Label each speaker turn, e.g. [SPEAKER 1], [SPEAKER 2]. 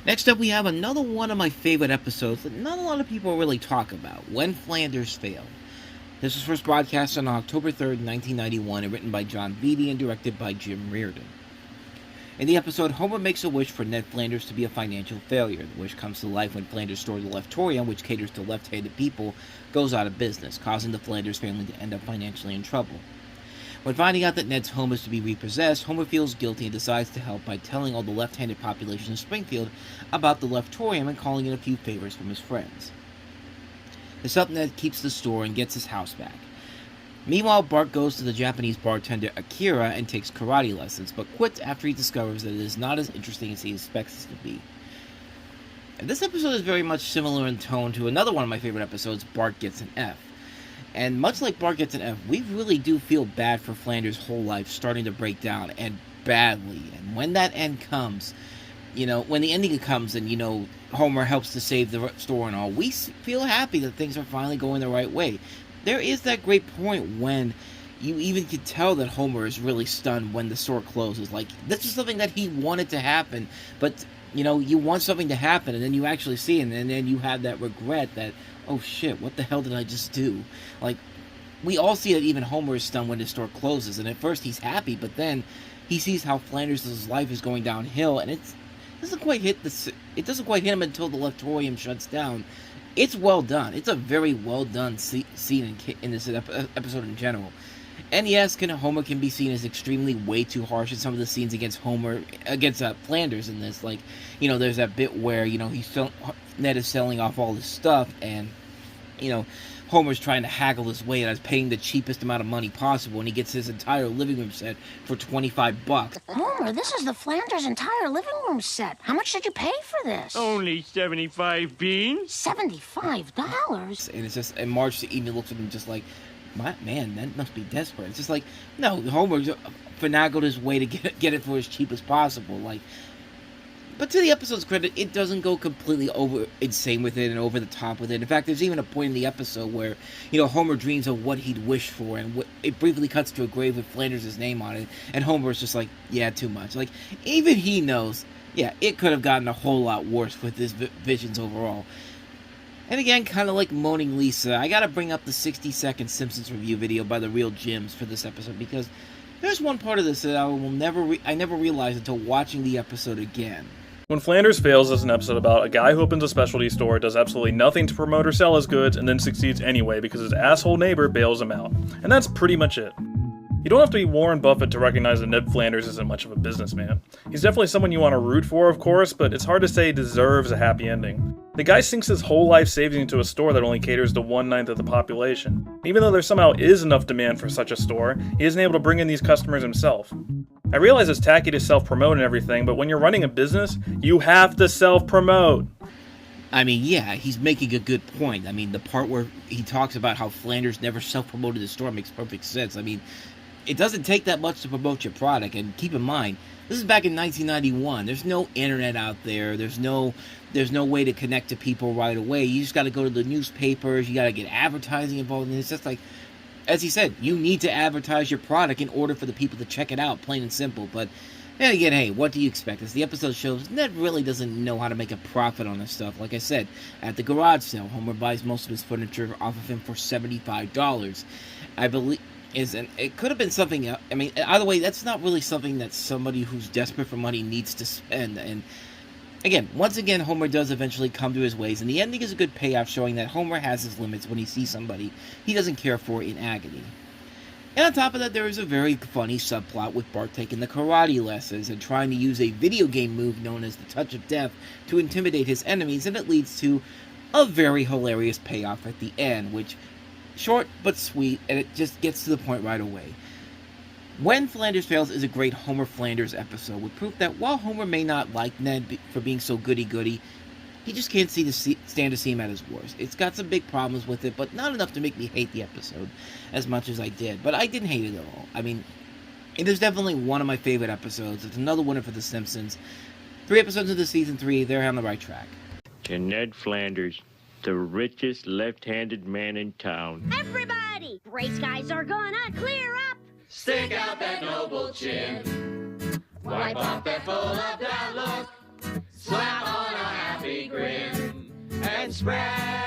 [SPEAKER 1] Next up, we have another one of my favorite episodes that not a lot of people really talk about, When Flanders Failed. This was first broadcast on October 3rd, 1991, and written by Jon Vitti and directed by Jim Reardon. In the episode, Homer makes a wish for Ned Flanders to be a financial failure. The wish comes to life when Flanders' store, the Leftorium, which caters to left-handed people, goes out of business, causing the Flanders family to end up financially in trouble. When finding out that Ned's home is to be repossessed, Homer feels guilty and decides to help by telling all the left-handed population of Springfield about the Leftorium and calling in a few favors from his friends. It's something that keeps the store and gets his house back. Meanwhile, Bart goes to the Japanese bartender Akira and takes karate lessons, but quits after he discovers that it is not as interesting as he expects it to be. And this episode is very much similar in tone to another one of my favorite episodes, Bart Gets an F. And much like Bart Gets an F, we really do feel bad for Flanders' whole life starting to break down, and badly. And when that end comes, when the ending comes and, Homer helps to save the store and all, we feel happy that things are finally going the right way. There is that great point when you even can tell that Homer is really stunned when the store closes. Like, this is something that he wanted to happen, but, you want something to happen, and then you actually see it, and then you have that regret that, oh shit, what the hell did I just do? Like, we all see that even Homer is stunned when the store closes, and at first he's happy, but then he sees how Flanders' life is going downhill, and it doesn't quite hit him until the Leftorium shuts down. It's well done. It's a very well done scene in this episode in general. And yes, Homer can be seen as extremely way too harsh in some of the scenes against Flanders in this. Like, there's that bit where, Ned is selling off all his stuff, and, Homer's trying to haggle his way out, paying the cheapest amount of money possible, and he gets his entire living room set for $25.
[SPEAKER 2] Homer, this is the Flanders' entire living room set. How much did you pay for this?
[SPEAKER 3] Only 75 beans.
[SPEAKER 2] $75?
[SPEAKER 1] And it's just, and Marge even looks at him just like, man, that must be desperate. It's just like, no, Homer finagled his way to get it for as cheap as possible. Like, but to the episode's credit, it doesn't go completely insane with it and over the top with it. In fact, there's even a point in the episode where, Homer dreams of what he'd wished for, and it briefly cuts to a grave with Flanders' name on it, and Homer's just like, yeah, too much. Like, even he knows, yeah, it could have gotten a whole lot worse with his visions overall. And again, kind of like Moaning Lisa, I gotta bring up the 60-second Simpsons review video by the Real Jims for this episode, because there's one part of this that I never realized until watching the episode again.
[SPEAKER 4] When Flanders Fails is an episode about a guy who opens a specialty store, does absolutely nothing to promote or sell his goods, and then succeeds anyway because his asshole neighbor bails him out. And that's pretty much it. You don't have to be Warren Buffett to recognize that Ned Flanders isn't much of a businessman. He's definitely someone you want to root for, of course, but it's hard to say he deserves a happy ending. The guy sinks his whole life savings into a store that only caters to 1/9 of the population. Even though there somehow is enough demand for such a store, he isn't able to bring in these customers himself. I realize it's tacky to self-promote and everything, but when you're running a business, you have to self-promote.
[SPEAKER 1] I mean, yeah, he's making a good point. I mean, the part where he talks about how Flanders never self-promoted the store makes perfect sense. I mean, it doesn't take that much to promote your product, and keep in mind, this is back in 1991. There's no internet out there. There's no way to connect to people right away. You just got to go to the newspapers. You got to get advertising involved, and it's just like, as he said, you need to advertise your product in order for the people to check it out, plain and simple. But then again, hey, what do you expect? As the episode shows, Ned really doesn't know how to make a profit on this stuff. Like I said, at the garage sale, Homer buys most of his furniture off of him for $75. I believe. It could have been something else. I mean, either way, that's not really something that somebody who's desperate for money needs to spend. And again, once again, Homer does eventually come to his ways, and the ending is a good payoff showing that Homer has his limits when he sees somebody he doesn't care for in agony. And on top of that, there is a very funny subplot with Bart taking the karate lessons and trying to use a video game move known as the Touch of Death to intimidate his enemies, and it leads to a very hilarious payoff at the end, which short but sweet, and it just gets to the point right away. When Flanders Fails is a great Homer Flanders episode with proof that while Homer may not like Ned for being so goody-goody, he just can't stand to see him at his worst. It's got some big problems with it, but not enough to make me hate the episode as much as I did. But I didn't hate it at all. I mean, it is definitely one of my favorite episodes. It's another winner for The Simpsons. 3 episodes into season 3, they're on the right track.
[SPEAKER 3] To Ned Flanders, the richest left-handed man in town.
[SPEAKER 5] Everybody! Race guys are gonna clear up!
[SPEAKER 6] Stick out that noble chin. Wipe off that full of doubt look. Slap on spread.